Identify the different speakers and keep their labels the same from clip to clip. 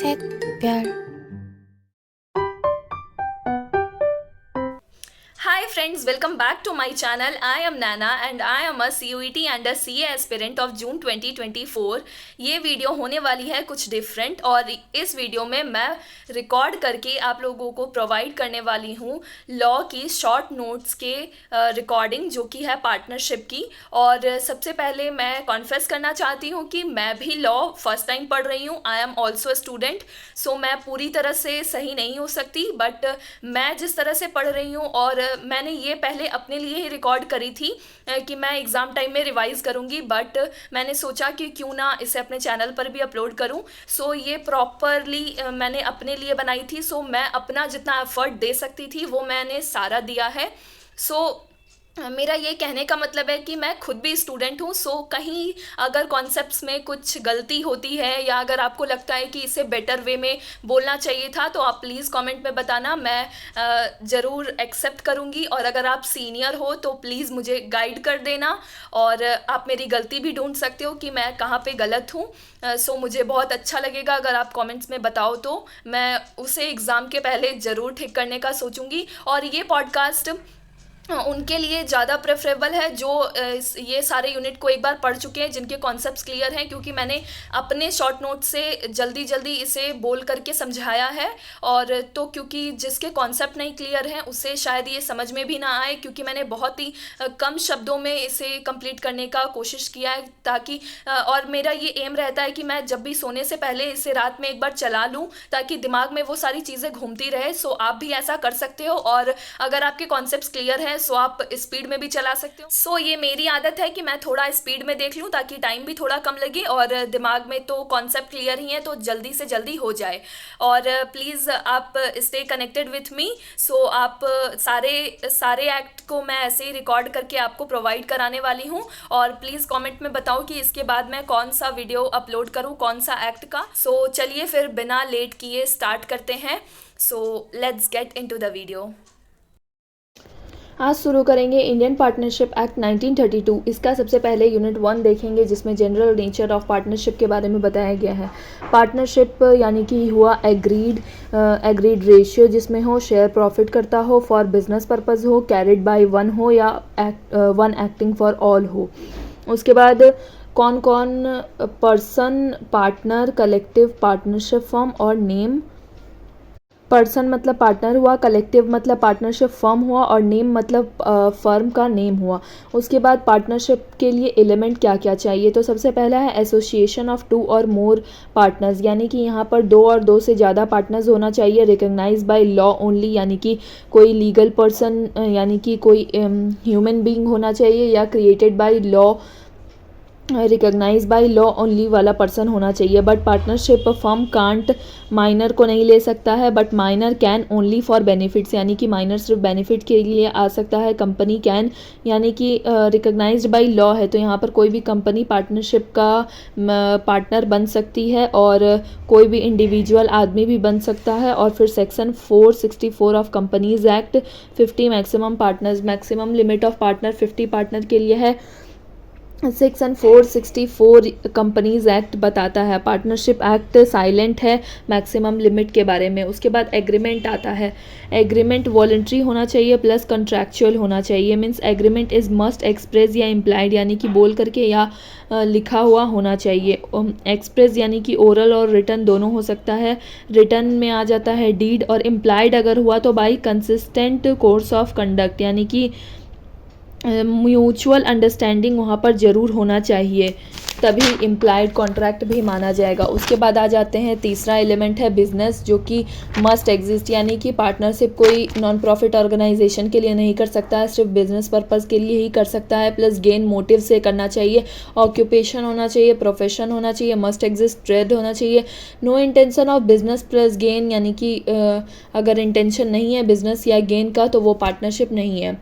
Speaker 1: इश्क प्यार।
Speaker 2: Hi friends, welcome back to my channel. I am Nana and I am a CUET and a CA aspirant of June 2024. ये video होने वाली है कुछ different और इस वीडियो में मैं रिकॉर्ड करके आप लोगों को प्रोवाइड करने वाली हूँ लॉ की शॉर्ट नोट्स के रिकॉर्डिंग जो कि है पार्टनरशिप की। और सबसे पहले मैं कॉन्फेस करना चाहती हूँ कि मैं भी लॉ फर्स्ट टाइम पढ़ रही हूँ। आई एम ऑल्सो स्टूडेंट, सो मैं पूरी तरह से सही नहीं हो सकती, बट मैं जिस तरह से पढ़ रही हूँ और मैंने ये पहले अपने लिए ही रिकॉर्ड करी थी कि मैं एग्ज़ाम टाइम में रिवाइज़ करूँगी, बट मैंने सोचा कि क्यों ना इसे अपने चैनल पर भी अपलोड करूँ। सो ये प्रॉपरली मैंने अपने लिए बनाई थी, सो मैं अपना जितना एफर्ट दे सकती थी वो मैंने सारा दिया है। सो मेरा ये कहने का मतलब है कि मैं खुद भी स्टूडेंट हूँ। सो कहीं अगर कॉन्सेप्ट्स में कुछ गलती होती है या अगर आपको लगता है कि इसे बेटर वे में बोलना चाहिए था तो आप प्लीज़ कमेंट में बताना, मैं ज़रूर एक्सेप्ट करूँगी। और अगर आप सीनियर हो तो प्लीज़ मुझे गाइड कर देना और आप मेरी गलती भी ढूंढ सकते हो कि मैं कहाँ पे गलत हूँ। सो मुझे बहुत अच्छा लगेगा अगर आप कमेंट्स में बताओ, तो मैं उसे एग्ज़ाम के पहले ज़रूर ठीक करने का सोचूंगी। और ये पॉडकास्ट उनके लिए ज़्यादा प्रेफरेबल है जो ये सारे यूनिट को एक बार पढ़ चुके हैं, जिनके कॉन्सेप्ट्स क्लियर हैं, क्योंकि मैंने अपने शॉर्ट नोट से जल्दी जल्दी इसे बोल करके समझाया है। और तो क्योंकि जिसके कॉन्सेप्ट नहीं क्लियर हैं उसे शायद ये समझ में भी ना आए, क्योंकि मैंने बहुत ही कम शब्दों में इसे कंप्लीट करने का कोशिश किया है, ताकि और मेरा ये एम रहता है कि मैं जब भी सोने से पहले इसे रात में एक बार चला लूँ ताकि दिमाग में वो सारी चीज़ें घूमती रहे। सो आप भी ऐसा कर सकते हो और अगर आपके कॉन्सेप्ट्स क्लियर हैं सो आप स्पीड में भी चला सकते हो। सो ये मेरी आदत है कि मैं थोड़ा स्पीड में देख लूँ ताकि टाइम भी थोड़ा कम लगे और दिमाग में तो कॉन्सेप्ट क्लियर ही है तो जल्दी से जल्दी हो जाए। और प्लीज़ आप स्टे कनेक्टेड विथ मी। सो आप सारे सारे एक्ट को मैं ऐसे ही रिकॉर्ड करके आपको प्रोवाइड कराने वाली हूँ। और प्लीज़ कमेंट में बताओ कि इसके बाद मैं कौन सा वीडियो अपलोड करूँ, कौन सा एक्ट का। सो चलिए फिर बिना लेट किए स्टार्ट करते हैं। So let's get into the video.
Speaker 3: आज शुरू करेंगे इंडियन पार्टनरशिप एक्ट 1932। इसका सबसे पहले यूनिट 1 देखेंगे जिसमें जनरल नेचर ऑफ पार्टनरशिप के बारे में बताया गया है। पार्टनरशिप यानी कि हुआ एग्रीड रेशियो जिसमें हो शेयर प्रॉफिट करता हो, फॉर बिजनेस पर्पस हो, कैरिड बाय वन हो या वन एक्टिंग फॉर ऑल हो। उसके बाद कौन कौन person partner, collective partnership firm और नेम। पर्सन मतलब पार्टनर हुआ, कलेक्टिव मतलब पार्टनरशिप फर्म हुआ और नेम मतलब फर्म का नेम हुआ। उसके बाद पार्टनरशिप के लिए एलिमेंट क्या क्या चाहिए, तो सबसे पहला है एसोसिएशन ऑफ 2 और मोर पार्टनर्स, यानी कि यहाँ पर 2 और 2 से ज़्यादा पार्टनर्स होना चाहिए। रिकग्नाइज बाय लॉ ओनली, यानी कि कोई लीगल पर्सन यानी कि कोई ह्यूमन बीइंग होना चाहिए, या created by law, recognize by law only वाला पर्सन होना चाहिए। But partnership firm can't minor को नहीं ले सकता है, but minor can only for benefits, यानी कि माइनर सिर्फ बेनिफिट के लिए आ सकता है। कंपनी कैन, यानी कि रिकग्नाइज्ड बाय लॉ है तो यहाँ पर कोई भी कंपनी पार्टनरशिप का पार्टनर बन सकती है और कोई भी इंडिविजुअल आदमी भी बन सकता है। और फिर section 464 of companies act 50 maximum partners, maximum limit of partner 50 partner के लिए है। सेक्शन 464 कंपनीज एक्ट बताता है। पार्टनरशिप एक्ट साइलेंट है मैक्सिमम लिमिट के बारे में। उसके बाद एग्रीमेंट आता है। एग्रीमेंट वॉलंटरी होना चाहिए प्लस कॉन्ट्रैक्चुअल होना चाहिए। Means agreement is must express या इम्प्लाइड, यानी कि बोल करके या लिखा हुआ होना चाहिए। एक्सप्रेस यानी कि ओरल और रिटन दोनों हो सकता है। रिटन में आ जाता है डीड, और इम्प्लाइड अगर हुआ तो by consistent course of conduct, यानी कि म्यूचुअल अंडरस्टैंडिंग वहाँ पर ज़रूर होना चाहिए, तभी इम्प्लाइड कॉन्ट्रैक्ट भी माना जाएगा। उसके बाद आ जाते हैं तीसरा एलिमेंट है बिजनेस, जो कि मस्ट एग्जिस्ट, यानी कि पार्टनरशिप कोई नॉन प्रॉफिट ऑर्गेनाइजेशन के लिए नहीं कर सकता है, सिर्फ बिजनेस पर्पज़ के लिए ही कर सकता है। प्लस गेन मोटिव से करना चाहिए। ऑक्यूपेशन होना चाहिए, प्रोफेशन होना चाहिए, मस्ट एग्जिस्ट ट्रेड होना चाहिए। No intention of business plus gain, यानी कि अगर इंटेंशन नहीं है बिजनेस या गेन का तो वो पार्टनरशिप नहीं है।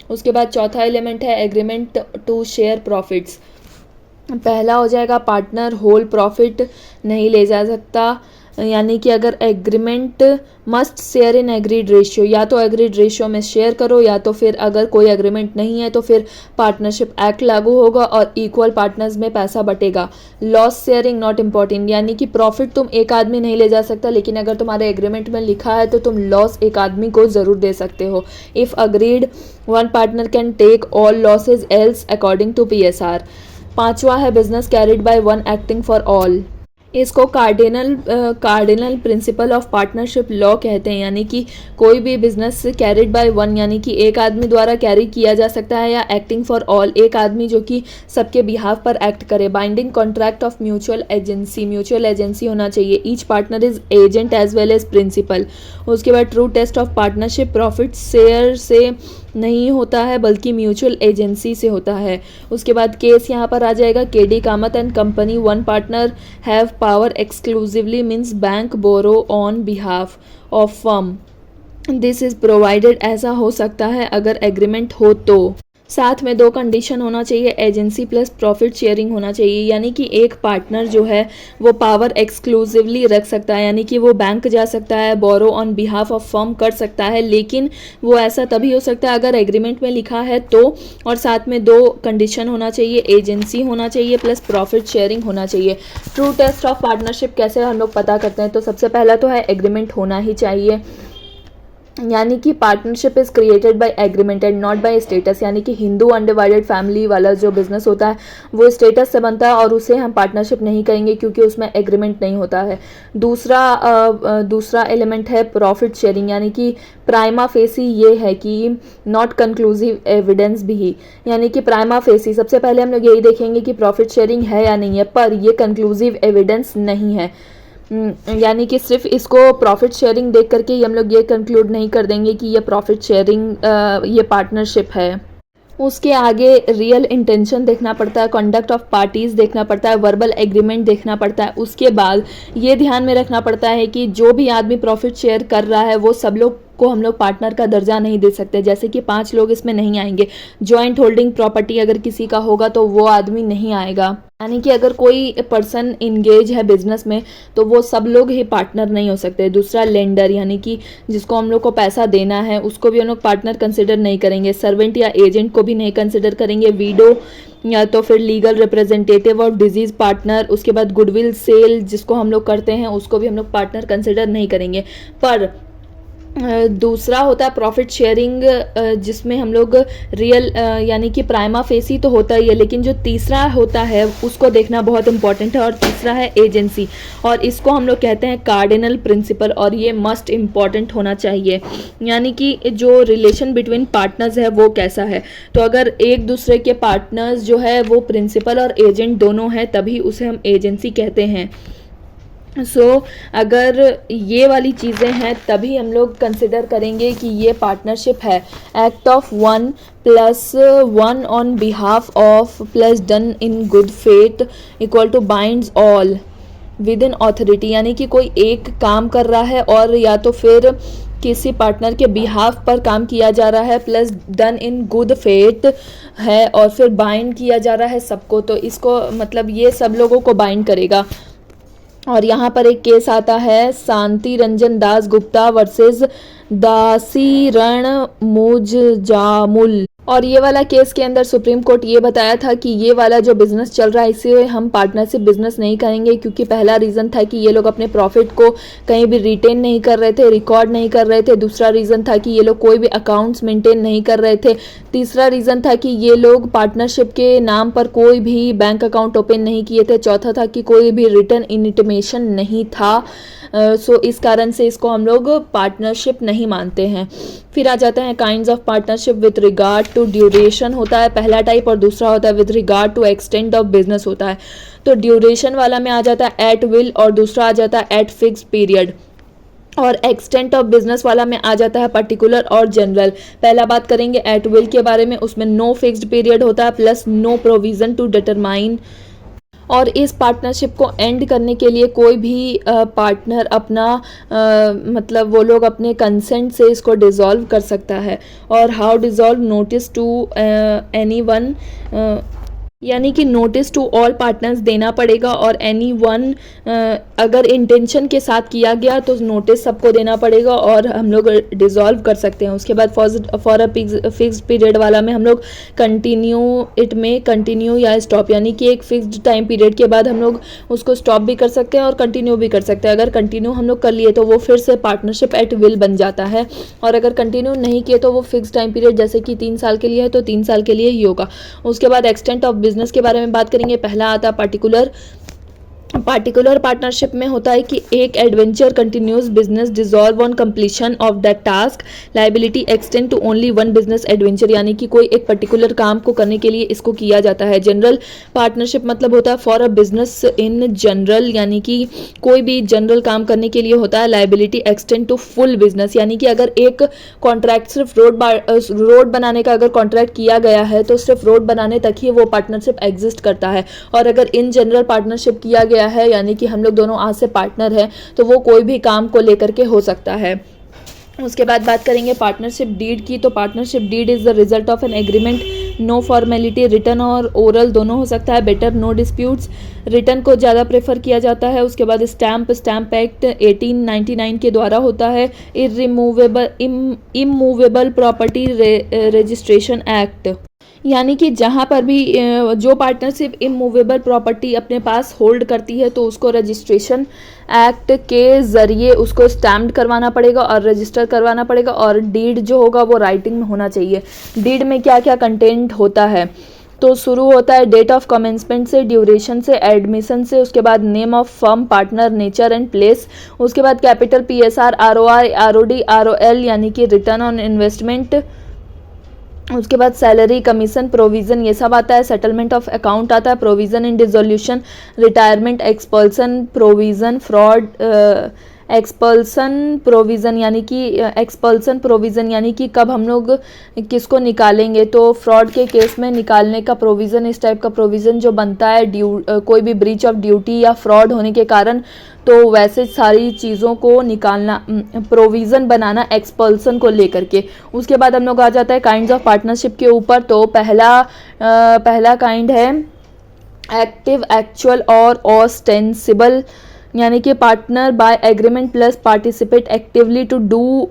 Speaker 3: उसके बाद चौथा एलिमेंट है एग्रीमेंट टू शेयर प्रॉफिट्स। पहला हो जाएगा पार्टनर होल प्रॉफिट नहीं ले जा सकता, यानी कि अगर agreement must share in agreed ratio, या तो एग्रीड रेशियो में शेयर करो, या तो फिर अगर कोई एग्रीमेंट नहीं है तो फिर पार्टनरशिप एक्ट लागू होगा और इक्वल पार्टनर्स में पैसा बटेगा। लॉस शेयरिंग नॉट इम्पॉर्टेंट, यानी कि प्रॉफिट तुम एक आदमी नहीं ले जा सकता, लेकिन अगर तुम्हारे एग्रीमेंट में लिखा है तो तुम लॉस एक आदमी को ज़रूर दे सकते हो। If agreed one partner can take all losses else according to PSR। पांचवा है business carried by one acting for all. इसको cardinal principle of partnership law कहते हैं, यानी कि कोई भी बिजनेस कैरिड बाय वन, यानी कि एक आदमी द्वारा कैरी किया जा सकता है, या एक्टिंग फॉर ऑल, एक आदमी जो कि सबके बिहाफ पर एक्ट करे। Binding contract of mutual agency होना चाहिए। Each partner is agent as well as principal. उसके बाद true test of partnership profit share से नहीं होता है बल्कि म्यूचुअल एजेंसी से होता है। उसके बाद केस यहाँ पर आ जाएगा KD Kamath and company. One partner have power exclusively means bank borrow on behalf of firm. This is provided, ऐसा हो सकता है अगर एग्रीमेंट हो तो। साथ में दो कंडीशन होना चाहिए, एजेंसी प्लस प्रॉफिट शेयरिंग होना चाहिए, यानी कि एक पार्टनर जो है वो पावर एक्सक्लूसिवली रख सकता है, यानी कि वो बैंक जा सकता है, बोरो ऑन बिहाफ ऑफ फर्म कर सकता है, लेकिन वो ऐसा तभी हो सकता है अगर एग्रीमेंट में लिखा है तो। और साथ में दो कंडीशन होना चाहिए, एजेंसी होना चाहिए प्लस प्रॉफिट शेयरिंग होना चाहिए। ट्रू टेस्ट ऑफ पार्टनरशिप कैसे हम लोग पता करते हैं, तो सबसे पहला तो है एग्रीमेंट होना ही चाहिए, यानी कि partnership is created by agreement and not by status, यानी कि हिंदू अनडिवाइडेड फैमिली वाला जो बिजनेस होता है वो स्टेटस से बनता है और उसे हम पार्टनरशिप नहीं कहेंगे क्योंकि उसमें एग्रीमेंट नहीं होता है। दूसरा एलिमेंट है प्रॉफिट शेयरिंग, यानी कि प्राइमा फेसी ये है कि नॉट कंक्लूसिव एविडेंस भी, यानी कि प्राइमा फेसी सबसे पहले हम लोग यही देखेंगे कि प्रॉफिट शेयरिंग है या नहीं है, पर ये कंक्लूसिव एविडेंस नहीं है। यानी कि सिर्फ इसको प्रॉफिट शेयरिंग देख करके ही हम लोग ये कंक्लूड नहीं कर देंगे कि ये प्रॉफिट शेयरिंग ये पार्टनरशिप है। उसके आगे रियल इंटेंशन देखना पड़ता है, कंडक्ट ऑफ पार्टीज देखना पड़ता है, वर्बल एग्रीमेंट देखना पड़ता है। उसके बाद ये ध्यान में रखना पड़ता है कि जो भी आदमी प्रॉफिट शेयर कर रहा है वो सब लोग को हम लोग पार्टनर का दर्जा नहीं दे सकते, जैसे कि 5 लोग इसमें नहीं आएंगे। जॉइंट होल्डिंग प्रॉपर्टी अगर किसी का होगा तो वो आदमी नहीं आएगा, यानी कि अगर कोई पर्सन इंगेज है बिजनेस में तो वो सब लोग ही पार्टनर नहीं हो सकते। दूसरा लेंडर, यानी कि जिसको हम लोग को पैसा देना है उसको भी हम लोग पार्टनर कंसिडर नहीं करेंगे। सर्वेंट या एजेंट को भी नहीं कंसिडर करेंगे। वीडो या तो फिर लीगल रिप्रेजेंटेटिव और डिजीज पार्टनर। उसके बाद गुडविल सेल जिसको हम लोग करते हैं उसको भी हम लोग पार्टनर कंसिडर नहीं करेंगे। पर दूसरा होता है प्रॉफिट शेयरिंग जिसमें हम लोग रियल यानी कि प्राइमा फेसी तो होता ही है, लेकिन जो तीसरा होता है उसको देखना बहुत इंपॉर्टेंट है, और तीसरा है एजेंसी, और इसको हम लोग कहते हैं कार्डिनल प्रिंसिपल, और ये मस्ट इम्पॉर्टेंट होना चाहिए। यानी कि जो रिलेशन बिटवीन पार्टनर्स है वो कैसा है, तो अगर एक दूसरे के पार्टनर्स जो है वो प्रिंसिपल और एजेंट दोनों हैं तभी उसे हम एजेंसी कहते हैं। अगर ये वाली चीज़ें हैं तभी हम लोग कंसिडर करेंगे कि ये पार्टनरशिप है। Act of one plus one on behalf of plus done in good faith equal to binds all within authority, यानी कि कोई एक काम कर रहा है और या तो फिर किसी पार्टनर के बिहाफ पर काम किया जा रहा है plus done in good faith है और फिर बाइंड किया जा रहा है सबको, तो इसको मतलब ये सब लोगों को बाइंड करेगा। और यहाँ पर एक केस आता है शांति रंजन दास गुप्ता वर्सेस दासीरण मुजामुल, और ये वाला केस के अंदर सुप्रीम कोर्ट ये बताया था कि ये वाला जो बिजनेस चल रहा है इसे हम पार्टनरशिप बिजनेस नहीं कहेंगे, क्योंकि पहला रीज़न था कि ये लोग अपने प्रॉफिट को कहीं भी रिटेन नहीं कर रहे थे, रिकॉर्ड नहीं कर रहे थे। दूसरा रीज़न था कि ये लोग कोई भी अकाउंट्स मेंटेन नहीं कर रहे थे। तीसरा रीज़न था कि ये लोग पार्टनरशिप के नाम पर कोई भी बैंक अकाउंट ओपन नहीं किए थे। चौथा था कि कोई भी रिटर्न इंटीमेशन नहीं था। इस कारण से इसको हम लोग पार्टनरशिप नहीं मानते हैं। फिर आ जाते हैं kinds of partnership with regard to duration होता है पहला टाइप, और दूसरा होता है with regard to extent of business होता है। तो ड्यूरेशन वाला में आ जाता है एट विल और दूसरा आ जाता है एट फिक्स पीरियड, और एक्सटेंट ऑफ बिजनेस वाला में आ जाता है पर्टिकुलर और जनरल। पहला बात करेंगे एट विल के बारे में, उसमें नो फिक्स्ड पीरियड होता है plus no provision to determine, और इस पार्टनरशिप को एंड करने के लिए कोई भी पार्टनर अपना मतलब वो लोग अपने कंसेंट से इसको डिसॉल्व कर सकता है। और how dissolve notice to anyone यानी कि नोटिस टू ऑल पार्टनर्स देना पड़ेगा, और एनी वन अगर इंटेंशन के साथ किया गया तो नोटिस सबको देना पड़ेगा और हम लोग डिज़ोल्व कर सकते हैं। उसके बाद फॉर अ फिक्स्ड पीरियड वाला में हम लोग कंटिन्यू इट में कंटिन्यू या स्टॉप, यानी कि एक फिक्स्ड टाइम पीरियड के बाद हम लोग उसको स्टॉप भी कर सकते हैं और कंटिन्यू भी कर सकते हैं। अगर कंटिन्यू हम लोग कर लिए तो वो फिर से पार्टनरशिप एट विल बन जाता है, और अगर कंटिन्यू नहीं किए तो वो फिक्स टाइम पीरियड जैसे कि 3 साल के लिए है तो 3 साल के लिए ही होगा। उसके बाद एक्सटेंट ऑफ बिजनेस के बारे में बात करेंगे। पहला आता पार्टिकुलर पार्टनरशिप में होता है कि एक adventure continuous business dissolve on completion of that task, liability extend to only one business adventure, यानी कि कोई एक पर्टिकुलर काम को करने के लिए इसको किया जाता है। जनरल पार्टनरशिप मतलब होता है for a business in general, यानी कि कोई भी जनरल काम करने के लिए होता है। Liability extend to full business, यानी कि अगर एक कॉन्ट्रैक्ट सिर्फ रोड बनाने का अगर कॉन्ट्रैक्ट किया गया है तो सिर्फ रोड बनाने तक ही वो पार्टनरशिप एग्जिस्ट करता है, और अगर इन जनरल पार्टनरशिप किया गया है यानी कि हम लोग दोनों आज से पार्टनर हैं तो वो कोई भी काम को लेकर के हो सकता है। उसके बाद बात करेंगे पार्टनरशिप डीड की। तो partnership deed is the result of an agreement, no formality, written और ओरल दोनों हो सकता है। बेटर नो डिस्प्यूट्स, रिटन को ज़्यादा प्रेफर किया जाता है। उसके बाद स्टैम्प एक्ट 1899 के द्वारा होता है। इमूवेबल प्रॉपर्टी रजिस्ट्रेशन एक्ट, यानी कि जहाँ पर भी जो पार्टनरशिप इमूवेबल प्रॉपर्टी अपने पास होल्ड करती है तो उसको रजिस्ट्रेशन एक्ट के ज़रिए उसको स्टैम्प्ड करवाना पड़ेगा और रजिस्टर करवाना पड़ेगा, और डीड जो होगा वो राइटिंग में होना चाहिए। डीड में क्या क्या कंटेंट होता है, तो शुरू होता है डेट ऑफ कमेंसमेंट से, ड्यूरेशन से, एडमिशन से, उसके बाद name of firm, partner, nature and place, उसके बाद capital, PSR, ROI, ROD, ROL यानी कि रिटर्न ऑन इन्वेस्टमेंट, उसके बाद सैलरी, कमीशन, प्रोविज़न ये सब आता है। सेटलमेंट ऑफ अकाउंट आता है, provision in dissolution, retirement, expulsion provision, fraud expulsion provision यानी कि कब हम लोग किसको निकालेंगे, तो फ्रॉड के केस में निकालने का प्रोविज़न, इस टाइप का प्रोविज़न जो बनता है कोई भी ब्रीच ऑफ ड्यूटी या फ्रॉड होने के कारण, तो वैसे सारी चीज़ों को निकालना, प्रोविज़न बनाना एक्सपल्सन को लेकर के। उसके बाद हम लोग आ जाता है काइंड्स ऑफ पार्टनरशिप के ऊपर। तो पहला काइंड है एक्टिव, एक्चुअल और ऑस्टेंसिबल, यानी कि partner by agreement plus participate actively to do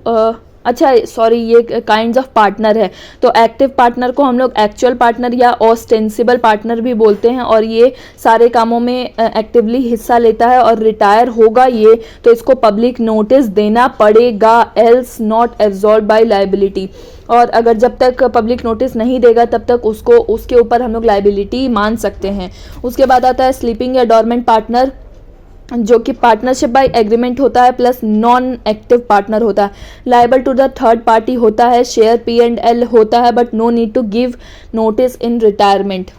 Speaker 3: ये काइंड्स ऑफ पार्टनर है। तो एक्टिव पार्टनर को हम लोग एक्चुअल पार्टनर या ऑस्टेंसिबल पार्टनर भी बोलते हैं, और ये सारे कामों में एक्टिवली हिस्सा लेता है और रिटायर होगा ये तो इसको पब्लिक नोटिस देना पड़ेगा, else not absorb by liability, और अगर जब तक पब्लिक नोटिस नहीं देगा तब तक उसके ऊपर हम लोग लाइबिलिटी मान सकते हैं। उसके बाद आता है स्लीपिंग या डॉर्मेंट पार्टनर, जो कि पार्टनरशिप बाय एग्रीमेंट होता है प्लस नॉन एक्टिव पार्टनर होता है। Liable to the third party होता है, शेयर P&L होता है, but no need to give notice in retirement.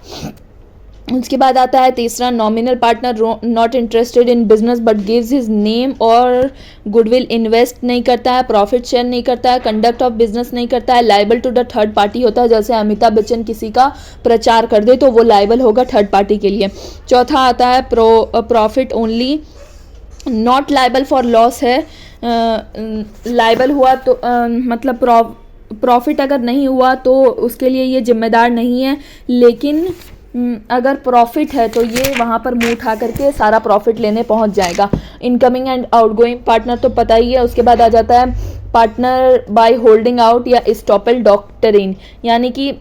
Speaker 3: उसके बाद आता है तीसरा nominal partner, not interested in business but gives his name और गुडविल, इन्वेस्ट नहीं करता है, प्रॉफिट शेयर नहीं करता है, कंडक्ट ऑफ बिजनेस नहीं करता है। Liable to the third party होता है, जैसे अमिताभ बच्चन किसी का प्रचार कर दे तो वो लायबल होगा थर्ड पार्टी के लिए। चौथा आता है profit only, not liable for loss है। लायबल हुआ तो मतलब प्रॉफिट अगर नहीं हुआ तो उसके लिए ये जिम्मेदार नहीं है, लेकिन अगर प्रॉफिट है तो ये वहाँ पर मुंह उठा करके सारा प्रॉफिट लेने पहुँच जाएगा। इनकमिंग एंड आउटगोइंग पार्टनर तो पता ही है। उसके बाद आ जाता है पार्टनर बाय होल्डिंग आउट या स्टॉपल डॉक्टरिन, यानी कि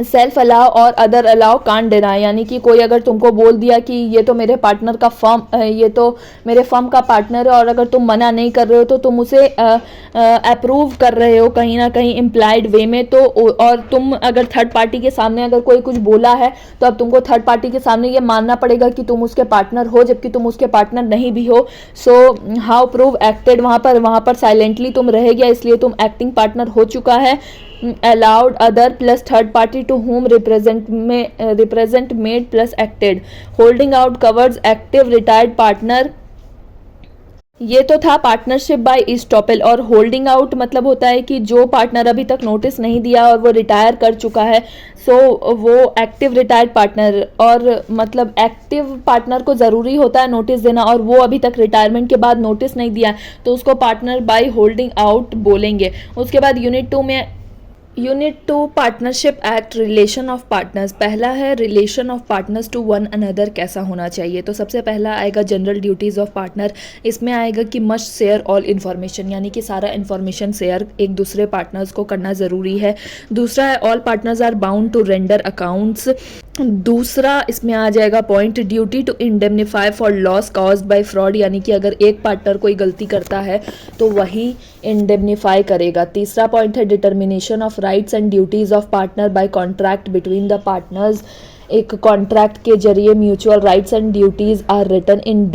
Speaker 3: सेल्फ अलाउ और अदर अलाउ कांट डिनाई, यानी कि कोई अगर तुमको बोल दिया कि ये तो मेरे पार्टनर का ये तो मेरे फर्म का पार्टनर है, और अगर तुम मना नहीं कर रहे हो तो तुम उसे अप्रूव कर रहे हो कहीं ना कहीं इम्प्लाइड वे में। तो और तुम अगर थर्ड पार्टी के सामने अगर कोई कुछ बोला है तो अब तुमको थर्ड पार्टी के सामने ये मानना पड़ेगा कि तुम उसके पार्टनर हो, जबकि तुम उसके पार्टनर नहीं भी हो। सो हाउ प्रूव एक्टेड, वहाँ पर साइलेंटली तुम रह गया, इसलिए तुम एक्टिंग पार्टनर हो चुका है। allowed other plus third party to whom represent made plus acted, holding out covers active retired partner। ये तो था पार्टनरशिप बाय इस्टॉपेल, और होल्डिंग आउट मतलब होता है कि जो पार्टनर अभी तक नोटिस नहीं दिया और वो रिटायर कर चुका है, सो वो एक्टिव रिटायर्ड पार्टनर, और मतलब एक्टिव पार्टनर को ज़रूरी होता है नोटिस देना, और वो अभी तक रिटायरमेंट के बाद नोटिस नहीं दिया तो उसको पार्टनर बाय होल्डिंग आउट बोलेंगे। उसके बाद यूनिट 2 में unit 2 partnership act relation of partners. पहला है relation of partners to one another कैसा होना चाहिए। तो सबसे पहला आएगा जनरल ड्यूटीज़ ऑफ पार्टनर। इसमें आएगा कि मस्ट शेयर ऑल इन्फॉर्मेशन, यानी कि सारा इन्फॉर्मेशन शेयर एक दूसरे पार्टनर्स को करना ज़रूरी है। दूसरा है all partners are bound to render accounts. दूसरा इसमें आ जाएगा point duty to indemnify for loss caused by fraud, यानी कि अगर एक पार्टनर कोई गलती करता है तो वही इंडेमनीफाई करेगा। तीसरा पॉइंट है determination of rights and duties of partner by contract between the partners. एक कॉन्ट्रैक्ट के जरिए mutual rights and duties are written in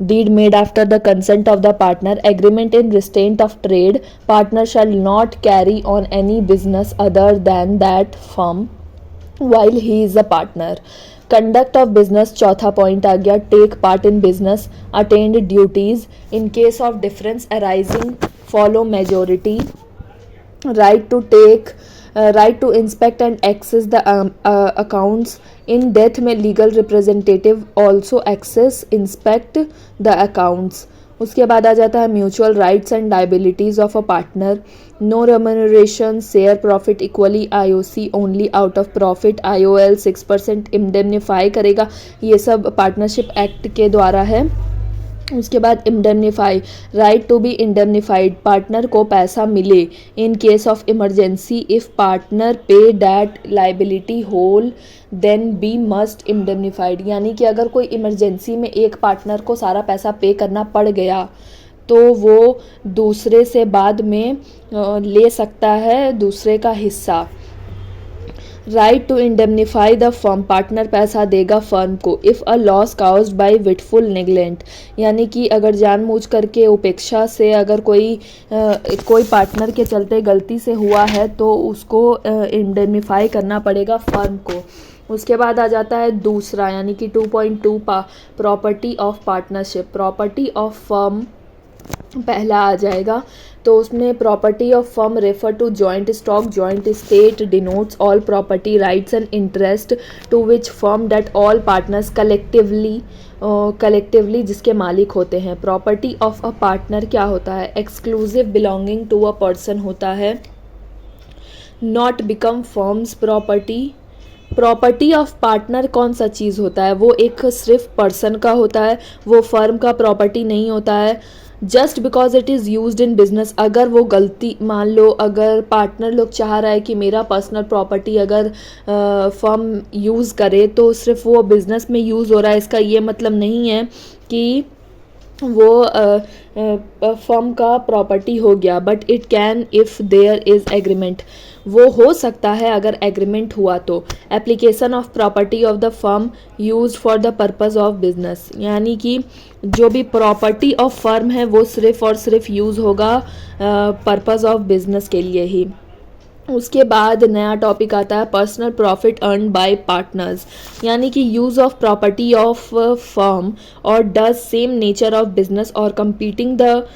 Speaker 3: deed made after the consent of the partner. Agreement in restraint of trade. Partner shall not carry on any business other than that firm while he is a partner. Conduct of business, चौथा point आ गया take part in business, attend duties, in case of difference arising follow majority, right to take right to inspect and access the accounts. In death में legal representative also access inspect the accounts. उसके बाद आ जाता है mutual rights and liabilities of a partner. No remuneration, share profit equally, IOC only out of profit, IOL 6% indemnify करेगा। ये सब partnership act के द्वारा है। उसके बाद indemnify, right to be indemnified, partner को पैसा मिले in case of emergency. If partner pay that liability whole then be must indemnified, यानी कि अगर कोई इमरजेंसी में एक पार्टनर को सारा पैसा पे करना पड़ गया तो वो दूसरे से बाद में ले सकता है दूसरे का हिस्सा। Right to indemnify the firm, partner पैसा देगा फर्म को if a loss caused by wilful neglect, यानी कि अगर जानबूझ करके उपेक्षा से अगर कोई पार्टनर के चलते गलती से हुआ है तो उसको इंडेमनीफाई करना पड़ेगा फर्म को। उसके बाद आ जाता है दूसरा, यानी कि 2.2 property of partnership. Property of firm पहला आ जाएगा, तो उसमें property of firm refer to joint stock, joint state, denotes all property rights and interest to which firm debt all partners collectively जिसके मालिक होते हैं। प्रॉपर्टी ऑफ अ पार्टनर क्या होता है? Exclusive belonging to a person होता है, not become firm's property. Property of partner कौन सा चीज़ होता है? वो एक सिर्फ पर्सन का होता है, वो फर्म का प्रॉपर्टी नहीं होता है। Just because it is used in business, अगर वो गलती मान लो अगर पार्टनर लोग चाह रहा है कि मेरा पर्सनल प्रॉपर्टी अगर फर्म यूज़ करे तो सिर्फ वो बिजनेस में यूज़ हो रहा है, इसका ये मतलब नहीं है कि वो फर्म का प्रॉपर्टी हो गया। But it can if there is agreement, वो हो सकता है अगर एग्रीमेंट हुआ तो। Application of property of the firm used for the purpose of business, यानी कि जो भी प्रॉपर्टी ऑफ फर्म है वो सिर्फ और सिर्फ यूज़ होगा पर्पस ऑफ बिजनेस के लिए ही। उसके बाद नया टॉपिक आता है personal profit earn by partners, यानी कि use of property of firm और does same nature of business और कंपीटिंग द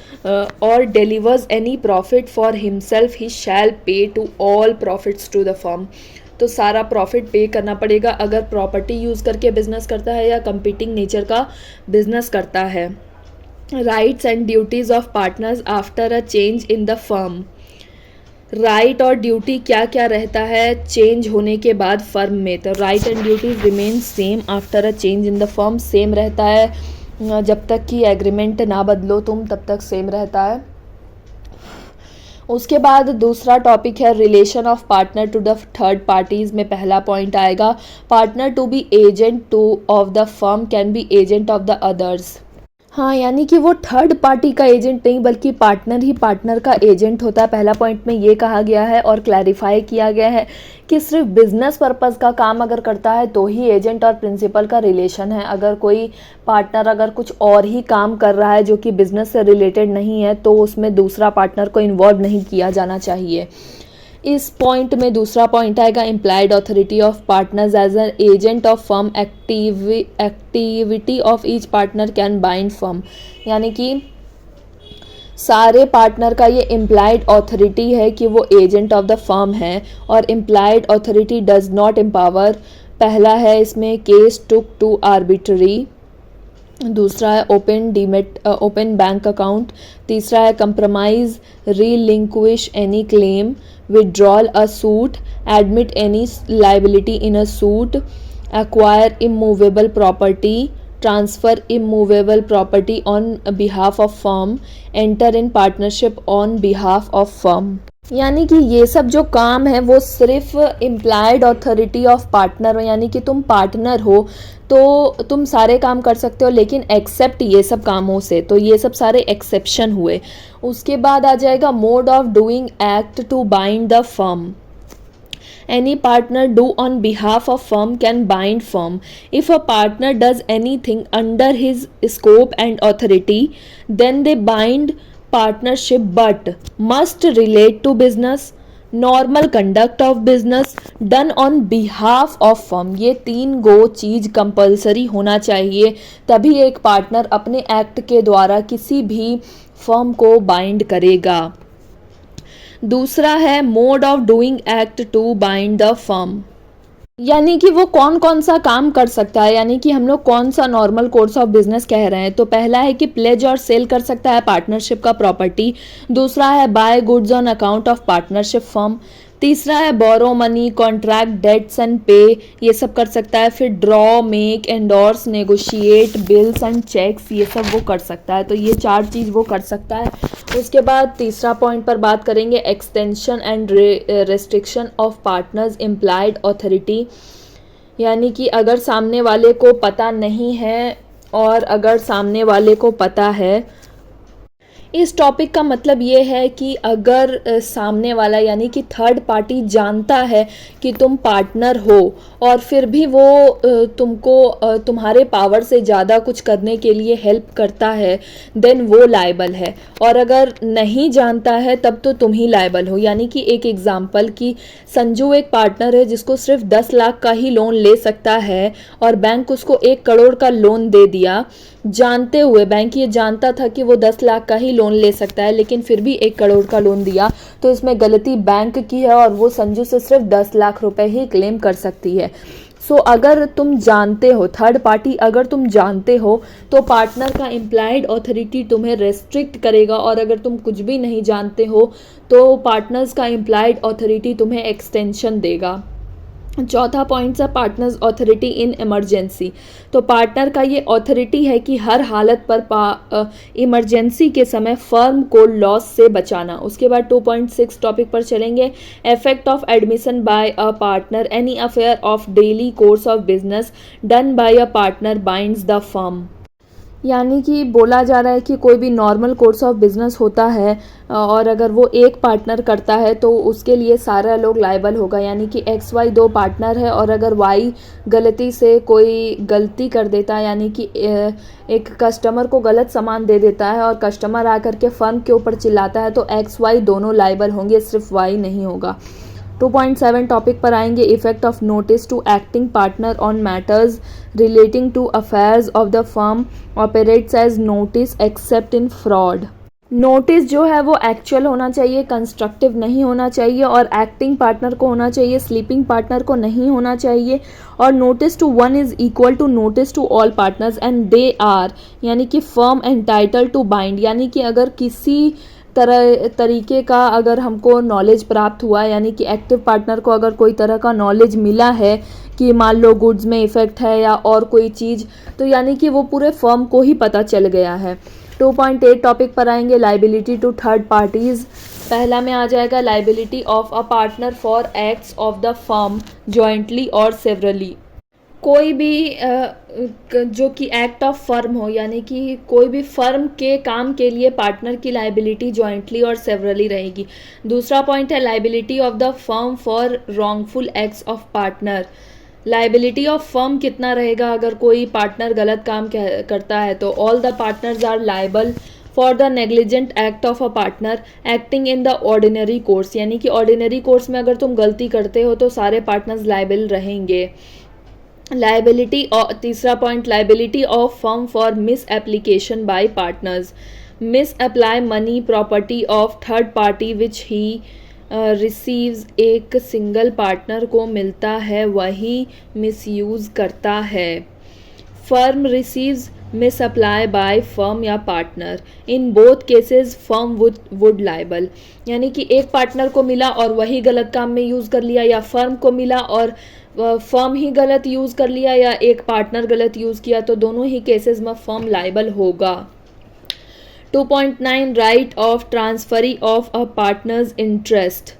Speaker 3: और delivers any profit for himself he shall pay to all profits to the firm. तो सारा profit पे करना पड़ेगा अगर प्रॉपर्टी यूज़ करके बिजनेस करता है या कंपीटिंग नेचर का बिजनेस करता है। Rights and duties of partners after a change in the firm, right और ड्यूटी क्या क्या रहता है चेंज होने के बाद फर्म में? तो right and duties remain same after a change in the firm, same रहता है जब तक कि एग्रीमेंट ना बदलो तुम तब तक सेम रहता है। उसके बाद दूसरा टॉपिक है relation of partner to the third parties में पहला पॉइंट आएगा partner to be agent to of the firm can be agent of the others. हाँ, यानी कि वो थर्ड पार्टी का एजेंट नहीं बल्कि पार्टनर ही पार्टनर का एजेंट होता है। पहला पॉइंट में ये कहा गया है और क्लैरिफाई किया गया है कि सिर्फ बिजनेस पर्पस का काम अगर करता है तो ही एजेंट और प्रिंसिपल का रिलेशन है। अगर कोई पार्टनर अगर कुछ और ही काम कर रहा है जो कि बिजनेस से रिलेटेड नहीं है तो उसमें दूसरा पार्टनर को इन्वॉल्व नहीं किया जाना चाहिए। इस पॉइंट में दूसरा पॉइंट आएगा implied authority of partners as an agent of firm, activity of each partner can bind firm, यानी कि सारे पार्टनर का ये इम्प्लाइड अथॉरिटी है कि वो एजेंट ऑफ द फर्म है और implied authority does not empower. पहला है इसमें केस टुक टू आर्बिट्री, दूसरा है ओपन बैंक अकाउंट, तीसरा है compromise relinquish any claim, withdrawal a suit, admit any liability in a suit, acquire immovable property, transfer immovable property on behalf of firm, enter in partnership on behalf of firm। यानी कि ये सब जो काम है वो सिर्फ इम्प्लाइड ऑथोरिटी ऑफ पार्टनर, यानी कि तुम पार्टनर हो तो तुम सारे काम कर सकते हो, लेकिन एक्सेप्ट ये सब कामों से, तो ये सब सारे एक्सेप्शन हुए। उसके बाद आ जाएगा mode of doing act to bind the firm. Any partner do on behalf of firm can bind firm. If a partner does anything under his scope and authority, then they bind partnership but must relate to business, normal conduct of business, done on behalf of firm। ये 3 गो चीज़ compulsory होना चाहिए, तभी एक partner अपने act के द्वारा किसी भी फर्म को बाइंड करेगा। दूसरा है mode of doing act to bind the firm, यानी कि वो कौन कौन सा काम कर सकता है, यानी कि हम लोग कौन सा नॉर्मल कोर्स ऑफ बिजनेस कह रहे हैं। तो पहला है कि प्लेज और सेल कर सकता है पार्टनरशिप का प्रॉपर्टी। दूसरा है buy goods on account of partnership firm. तीसरा है borrow money, contract debts and pay, ये सब कर सकता है। फिर draw, make, endorse, negotiate, bills and cheques, ये सब वो कर सकता है। तो ये 4 चीज़ वो कर सकता है। उसके बाद तीसरा पॉइंट पर बात करेंगे extension and restriction of partners implied authority, यानी कि अगर सामने वाले को पता नहीं है और अगर सामने वाले को पता है, इस टॉपिक का मतलब ये है कि अगर सामने वाला यानी कि थर्ड पार्टी जानता है कि तुम पार्टनर हो और फिर भी वो तुमको तुम्हारे पावर से ज़्यादा कुछ करने के लिए हेल्प करता है, देन वो लायबल है। और अगर नहीं जानता है तब तो तुम ही लायबल हो। यानी कि एक एग्जांपल कि संजू एक पार्टनर है जिसको सिर्फ 10 लाख का ही लोन ले सकता है और बैंक उसको 1 करोड़ का लोन दे दिया, जानते हुए, बैंक ये जानता था कि वो 10 लाख का ही लोन ले सकता है लेकिन फिर भी 1 करोड़ का लोन दिया, तो इसमें गलती बैंक की है और वो संजू से सिर्फ 10 लाख रुपए ही क्लेम कर सकती है। सो अगर तुम जानते हो, थर्ड पार्टी अगर तुम जानते हो तो पार्टनर का इम्प्लाइड ऑथोरिटी तुम्हें रेस्ट्रिक्ट करेगा, और अगर तुम कुछ भी नहीं जानते हो तो पार्टनर्स का इम्प्लाइड ऑथोरिटी तुम्हें एक्सटेंशन देगा। चौथा पॉइंट है पार्टनर्स ऑथोरिटी इन इमरजेंसी। तो पार्टनर का ये ऑथोरिटी है कि हर हालत पर इमरजेंसी के समय फर्म को लॉस से बचाना। उसके बाद 2.6 टॉपिक पर चलेंगे, effect of admission by a partner, any affair of daily course of business done by a partner binds the firm. यानी कि बोला जा रहा है कि कोई भी नॉर्मल कोर्स ऑफ बिजनेस होता है और अगर वो एक पार्टनर करता है तो उसके लिए सारा लोग लायबल होगा। यानी कि XY 2 पार्टनर है और अगर Y गलती से कोई गलती कर देता है, यानी कि एक कस्टमर को गलत सामान दे देता है और कस्टमर आकर के फर्म के ऊपर चिल्लाता है तो XY दोनों लायबल होंगे, सिर्फ Y नहीं होगा। 2.7 टॉपिक पर आएंगे, effect of notice to acting partner on matters relating to affairs of the firm operates as notice except in fraud. Notice जो है वो एक्चुअल होना चाहिए, कंस्ट्रक्टिव नहीं होना चाहिए, और एक्टिंग पार्टनर को होना चाहिए, स्लीपिंग पार्टनर को नहीं होना चाहिए। और notice to 1 is equal to notice to all partners and they are, यानी कि फर्म एंटाइटल टू बाइंड। यानी कि अगर किसी तरीके का अगर हमको नॉलेज प्राप्त हुआ, यानी कि एक्टिव पार्टनर को अगर कोई तरह का नॉलेज मिला है कि मान लो गुड्स में इफेक्ट है या और कोई चीज़, तो यानी कि वो पूरे फर्म को ही पता चल गया है। 2.8 टॉपिक पर आएंगे, लाइबिलिटी टू थर्ड पार्टीज़। पहला में आ जाएगा liability of a partner for acts of the firm jointly और सेवरली। कोई भी जो कि एक्ट ऑफ फर्म हो, यानी कि कोई भी फर्म के काम के लिए पार्टनर की लाइबिलिटी जॉइंटली और सेवरली रहेगी। दूसरा पॉइंट है liability of the firm for wrongful acts of partner. Liability of firm कितना रहेगा अगर कोई पार्टनर गलत काम करता है, तो all the partners are liable for the negligent act of a partner acting in the ordinary course. यानी कि ऑर्डिनरी कोर्स में अगर तुम गलती करते हो तो सारे पार्टनर्स लाइबल रहेंगे। लाइबिलिटी, तीसरा point, liability of firm for miss application by partners. Miss apply money property of third party which he receives. एक सिंगल पार्टनर को मिलता है वही मिसयूज़ करता है। फर्म रिसीव्स मिसअप्लाई बाय फर्म या partner. In both cases firm would liable. यानी कि एक पार्टनर को मिला और वही गलत काम में यूज़ कर लिया, या फर्म को मिला और फर्म ही गलत यूज़ कर लिया, या एक पार्टनर गलत यूज़ किया, तो दोनों ही केसेस में फर्म लाइबल होगा। 2.9 right of transferee of a partners interest.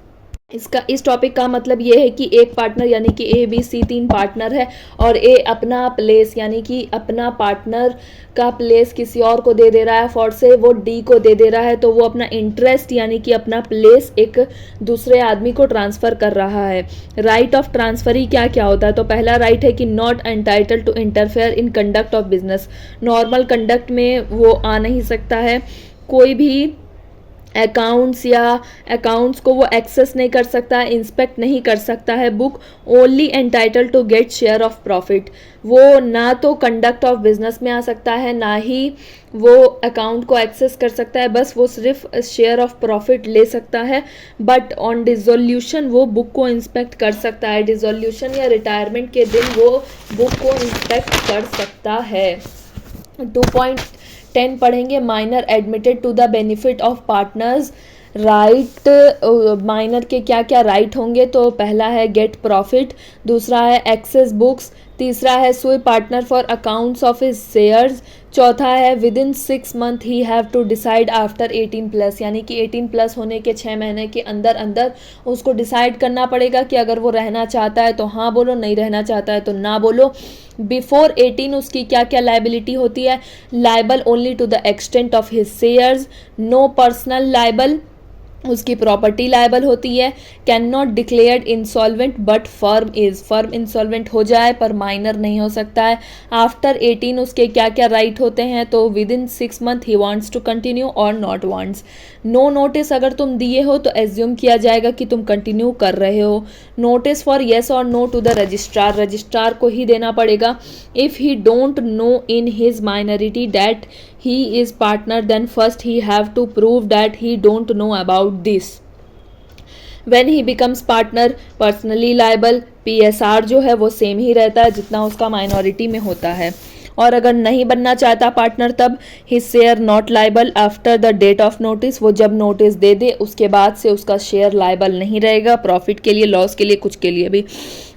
Speaker 3: इस टॉपिक का मतलब ये है कि एक पार्टनर यानी कि ए बी सी 3 पार्टनर है और ए अपना प्लेस यानी कि अपना पार्टनर का प्लेस किसी और को दे रहा है, फॉर से वो डी को दे रहा है, तो वो अपना इंटरेस्ट यानी कि अपना प्लेस एक दूसरे आदमी को ट्रांसफ़र कर रहा है। राइट ऑफ ट्रांसफरी क्या क्या होता है? तो पहला राइट है कि not entitle to interfere in conduct of business. Normal conduct में वो आ नहीं सकता है, कोई भी अकाउंट्स को वो एक्सेस नहीं कर सकता है, इंस्पेक्ट नहीं कर सकता है। Book only entitle to get share of profit. वो ना तो कंडक्ट ऑफ बिजनेस में आ सकता है, ना ही वो अकाउंट को एक्सेस कर सकता है, बस वो सिर्फ शेयर ऑफ प्रॉफिट ले सकता है। बट ऑन डिसोल्यूशन वो बुक को इंस्पेक्ट कर सकता है। डिसोल्यूशन या रिटायरमेंट के दिन वो बुक को इंस्पेक्ट कर सकता है। 2.10 पढ़ेंगे, minor admitted to the benefit of partners. Right minor के क्या क्या राइट होंगे? तो पहला है गेट प्रॉफिट, दूसरा है एक्सेस बुक्स, तीसरा है sue partner for accounts of his shares, चौथा है within 6 month he have to decide after 18+, यानी कि 18+ होने के 6 महीने के अंदर अंदर उसको डिसाइड करना पड़ेगा कि अगर वो रहना चाहता है तो हाँ बोलो, नहीं रहना चाहता है तो ना बोलो। बिफोर 18 उसकी क्या क्या लाइबिलिटी होती है? Liable only to the extent of his shares, no personal liable, उसकी प्रॉपर्टी लाइबल होती है। Can not declared insolvent but firm is, firm insolvent हो जाए पर माइनर नहीं हो सकता है। आफ्टर 18 उसके क्या क्या राइट होते हैं? तो within 6 month he wants to continue और नॉट वांट्स। नो नोटिस अगर तुम दिए हो तो एज्यूम किया जाएगा कि तुम कंटिन्यू कर रहे हो। नोटिस फॉर येस और no to the registrar, registrar को ही देना पड़ेगा। If he don't know in his minority that he is partner, then first he have to prove that he don't know about this. When he becomes partner, personally liable, PSR जो है वो same ही रहता है जितना उसका minority में होता है। और अगर नहीं बनना चाहता पार्टनर तब his share not liable after the date of notice, वो जब नोटिस दे दे उसके बाद से उसका शेयर लाइबल नहीं रहेगा, प्रॉफिट के लिए, लॉस के लिए, कुछ के लिए भी।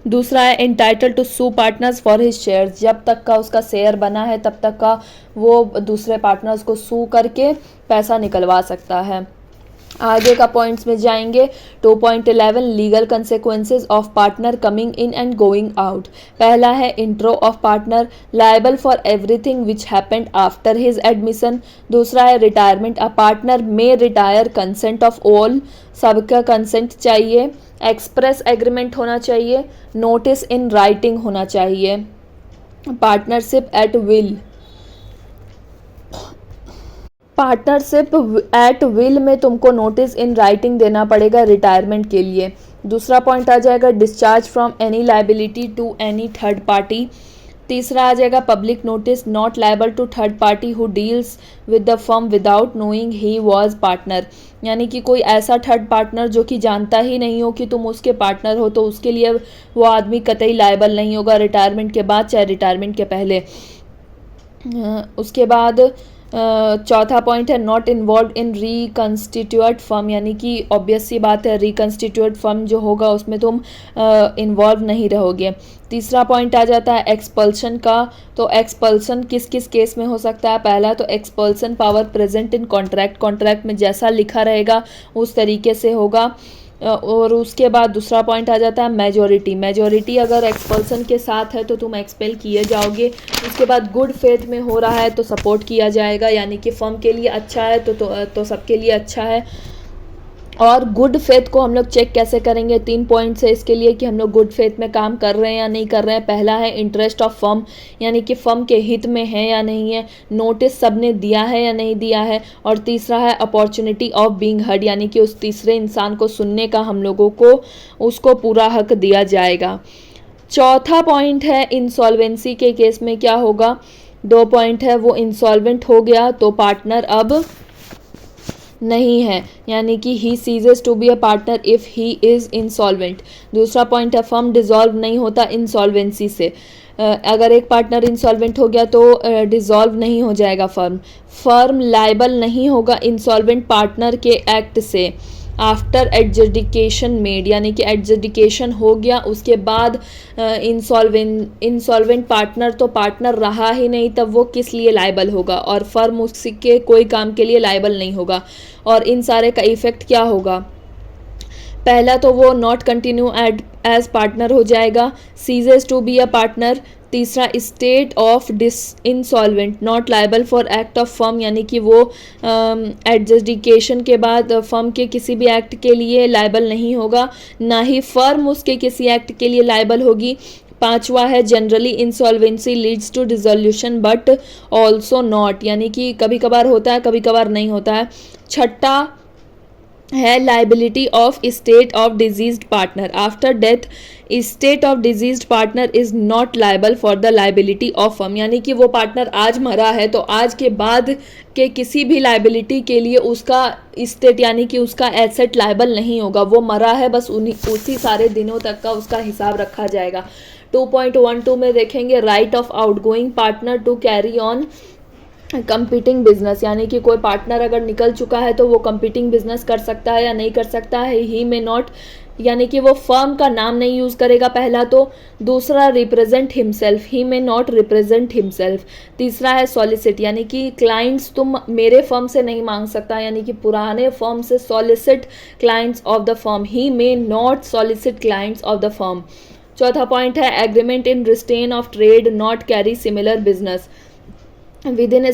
Speaker 3: दूसरा है entitle to sue partners for his shares, जब तक का उसका शेयर बना है तब तक का वो दूसरे पार्टनर्स को सू करके पैसा निकलवा सकता है। आगे का पॉइंट्स में जाएंगे। 2.11 legal consequences of partner coming in and going out. पहला है intro of partner, liable for everything which happened after his admission. दूसरा है retirement, a partner may retire, consent of all, सबका कंसेंट चाहिए, एक्सप्रेस एग्रीमेंट होना चाहिए, notice in writing होना चाहिए। Partnership at will, partnership at will में तुमको नोटिस इन राइटिंग देना पड़ेगा रिटायरमेंट के लिए। दूसरा पॉइंट आ जाएगा discharge from any liability to any third party. तीसरा आ जाएगा public notice, not liable to third party who deals with the firm without knowing he was partner, यानी कि कोई ऐसा थर्ड पार्टनर जो कि जानता ही नहीं हो कि तुम उसके पार्टनर हो तो उसके लिए वो आदमी कतई लायबल नहीं होगा, रिटायरमेंट के बाद चाहे रिटायरमेंट के पहले। उसके बाद चौथा पॉइंट है नॉट इन्वॉल्व इन रिकन्स्टिट्यूट फर्म, यानी कि ऑब्वियस सी बात है रिकन्स्टिट्यूट फर्म जो होगा उसमें तुम इन्वॉल्व नहीं रहोगे। तीसरा पॉइंट आ जाता है एक्सपल्शन का। तो एक्सपल्शन किस किस केस में हो सकता है? पहला तो expulsion power present in contract, contract में जैसा लिखा रहेगा उस तरीके से होगा। और उसके बाद दूसरा पॉइंट आ जाता है मेजॉरिटी, मेजॉरिटी अगर एक्सपल्सन के साथ है तो तुम एक्सपेल किए जाओगे। उसके बाद गुड फेथ में हो रहा है तो सपोर्ट किया जाएगा, यानी कि फर्म के लिए अच्छा है तो सबके लिए अच्छा है। और गुड फेथ को हम लोग चेक कैसे करेंगे? 3 पॉइंट्स है इसके लिए कि हम लोग गुड फेथ में काम कर रहे हैं या नहीं कर रहे हैं। पहला है इंटरेस्ट ऑफ फर्म, यानी कि फर्म के हित में है या नहीं है, नोटिस सबने दिया है या नहीं दिया है। और तीसरा है अपॉर्चुनिटी ऑफ बीइंग हर्ड, यानी कि उस तीसरे इंसान को सुनने का हम लोगों को उसको पूरा हक दिया जाएगा। चौथा पॉइंट है इंसॉल्वेंसी के केस में क्या होगा? 2 पॉइंट है, वो इंसॉल्वेंट हो गया तो पार्टनर अब नहीं है, यानी कि he ceases to be a partner if he is insolvent. दूसरा पॉइंट है फर्म डिसॉल्व नहीं होता इंसॉल्वेंसी से। अगर एक पार्टनर इंसॉल्वेंट हो गया तो डिसॉल्व नहीं हो जाएगा फर्म लायबल नहीं होगा इंसॉल्वेंट पार्टनर के एक्ट से आफ्टर एडजुडिकेशन मेड, यानी कि एडजुडिकेशन हो गया उसके बाद इंसॉल्वेंट पार्टनर तो पार्टनर रहा ही नहीं, तब वो किस लिए लायबल होगा, और फर्म उसके कोई काम के लिए लायबल नहीं होगा। और इन सारे का इफेक्ट क्या होगा? पहला तो वो नॉट कंटिन्यू एज पार्टनर हो जाएगा, ceases to be a partner. तीसरा, state of insolvent not liable for act of firm, यानी कि वो एडजुडिकेशन के बाद फर्म के किसी भी एक्ट के लिए लायबल नहीं होगा, ना ही फर्म उसके किसी एक्ट के लिए लायबल होगी। पांचवा है generally insolvency leads to dissolution but also not, यानी कि कभी कभार होता है कभी कभार नहीं होता है। छठा है liability of state of diseased partner after death, state of diseased partner is not liable for the liability of firm, यानी कि वो पार्टनर आज मरा है तो आज के बाद के किसी भी लाइबिलिटी के लिए उसका स्टेट यानी कि उसका एसेट लायबल नहीं होगा, वो मरा है बस उसी सारे दिनों तक का उसका हिसाब रखा जाएगा। 2.12 में देखेंगे right of outgoing partner to carry on competing business, यानी कि कोई पार्टनर अगर निकल चुका है तो वो कंपीटिंग बिजनेस कर सकता है या नहीं कर सकता है। ही में नॉट, यानी कि वो फर्म का नाम नहीं यूज़ करेगा पहला तो। दूसरा represent himself, he may not represent himself. तीसरा है सॉलिसिट, यानी कि क्लाइंट्स तुम मेरे फर्म से नहीं मांग सकता, यानी कि पुराने फर्म से solicit clients of the firm, he may not solicit clients of the firm. चौथा पॉइंट है agreement in restraint of trade not carry similar business, within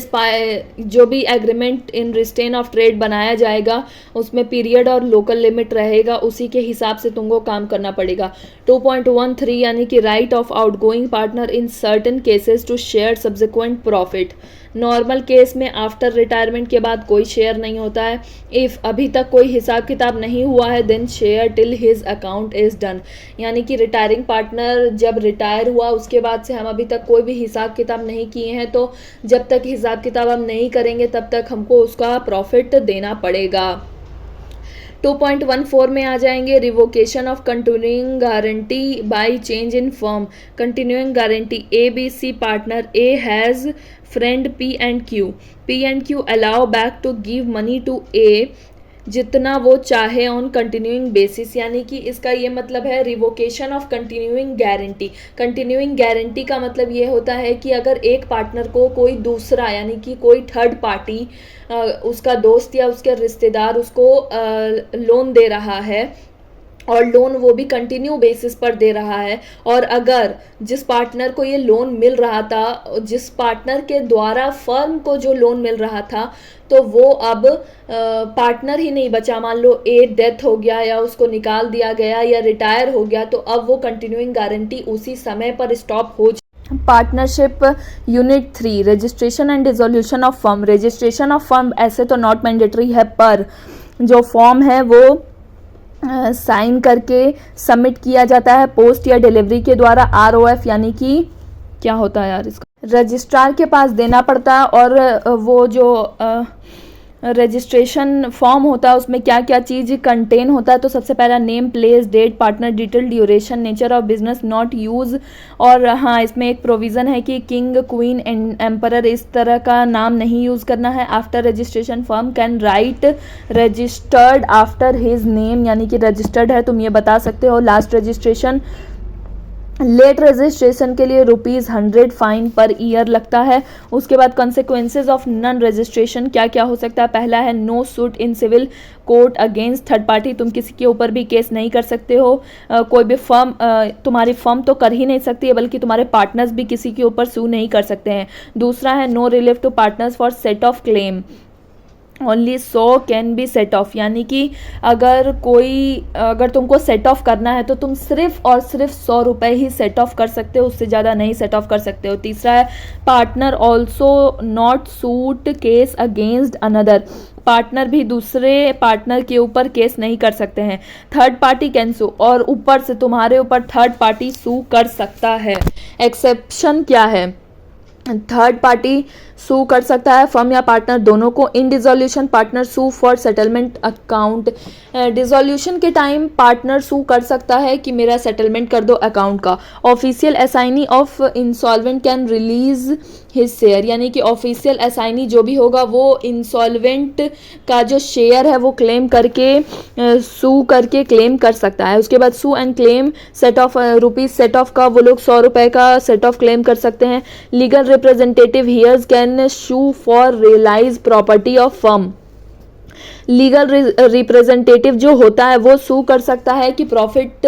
Speaker 3: जो भी agreement in restraint of trade बनाया जाएगा उसमें period और local limit रहेगा, उसी के हिसाब से तुमको काम करना पड़ेगा। 2.13 यानी कि right of outgoing partner in certain cases to share subsequent profit, normal case में आफ्टर रिटायरमेंट के बाद कोई शेयर नहीं होता है। इफ़ अभी तक कोई हिसाब किताब नहीं हुआ है then share till his account is done, यानी कि रिटायरिंग पार्टनर जब रिटायर हुआ उसके बाद से हम अभी तक कोई भी हिसाब किताब नहीं किए हैं, तो जब तक हिसाब किताब हम नहीं करेंगे तब तक हमको उसका प्रॉफिट देना पड़ेगा। 2.14 में आ जाएंगे revocation of continuing guarantee by change in firm, continuing guarantee A B C partner A has friend P and Q allow back to give money to A जितना वो चाहे ऑन कंटिन्यूइंग बेसिस, यानी कि इसका ये मतलब है revocation of continuing guarantee. Continuing guarantee का मतलब ये होता है कि अगर एक पार्टनर को कोई दूसरा यानी कि कोई थर्ड पार्टी उसका दोस्त या उसके रिश्तेदार उसको लोन दे रहा है और लोन वो भी कंटिन्यू बेसिस पर दे रहा है, और अगर जिस पार्टनर को ये लोन मिल रहा था, जिस पार्टनर के द्वारा फर्म को जो लोन मिल रहा था, तो वो अब पार्टनर ही नहीं बचा, मान लो ए डेथ हो गया या उसको निकाल दिया गया या रिटायर हो गया, तो अब वो कंटिन्यूइंग गारंटी उसी समय पर स्टॉप हो जाए। Partnership unit 3 registration and dissolution of firm. Registration of firm ऐसे तो नॉट मैंडेटरी है, पर जो फॉर्म है वो साइन करके सबमिट किया जाता है पोस्ट या डिलीवरी के द्वारा। ROF यानी कि क्या होता है यार, इसका रजिस्ट्रार के पास देना पड़ता है, और वो जो रजिस्ट्रेशन फॉर्म होता है उसमें क्या क्या चीज़ कंटेन होता है, तो सबसे पहला name, place, date, partner detail, duration, nature of business not use, और हाँ इसमें एक प्रोविज़न है कि किंग, क्वीन, एम्परर इस तरह का नाम नहीं यूज़ करना है। After registration firm can write registered after his name, यानी कि रजिस्टर्ड है तुम ये बता सकते हो। लास्ट रजिस्ट्रेशन, लेट रजिस्ट्रेशन के लिए ₹100 फाइन पर ईयर लगता है। उसके बाद कॉन्सिक्वेंसेज ऑफ नॉन रजिस्ट्रेशन क्या क्या हो सकता है। पहला है no suit in civil court against third party, तुम किसी के ऊपर भी केस नहीं कर सकते हो। कोई भी फर्म तुम्हारी फर्म तो कर ही नहीं सकती है, बल्कि तुम्हारे पार्टनर्स भी किसी के ऊपर सू नहीं कर सकते हैं। दूसरा है no relief to partners for set off claim, only 100 can be set off, यानी कि अगर तुमको सेट ऑफ करना है तो तुम सिर्फ और सिर्फ 100 रुपये ही सेट ऑफ कर सकते हो, उससे ज़्यादा नहीं सेट ऑफ कर सकते हो। तीसरा है partner also not suit case against another, partner भी दूसरे पार्टनर के ऊपर केस नहीं कर सकते हैं। थर्ड पार्टी कैन सू, और ऊपर से तुम्हारे ऊपर थर्ड पार्टी सू कर सकता है। एक्सेप्शन क्या है, थर्ड पार्टी सू कर सकता है फर्म या पार्टनर दोनों को। In dissolution partner sue for settlement account. Dissolution के टाइम पार्टनर सू कर सकता है कि मेरा सेटलमेंट कर दो अकाउंट का। Official assignee of insolvent can release his share, यानी कि ऑफिशियल असाइनी जो भी होगा वो इंसॉल्वेंट का जो शेयर है वो क्लेम करके सू करके क्लेम कर सकता है। उसके बाद sue and claim set off rupees set off का वो लोग 100 रुपये का सेट ऑफ क्लेम कर सकते हैं। Legal representative heirs can sue for realise property of firm. Legal representative जो होता है वो सू कर सकता है कि प्रॉफिट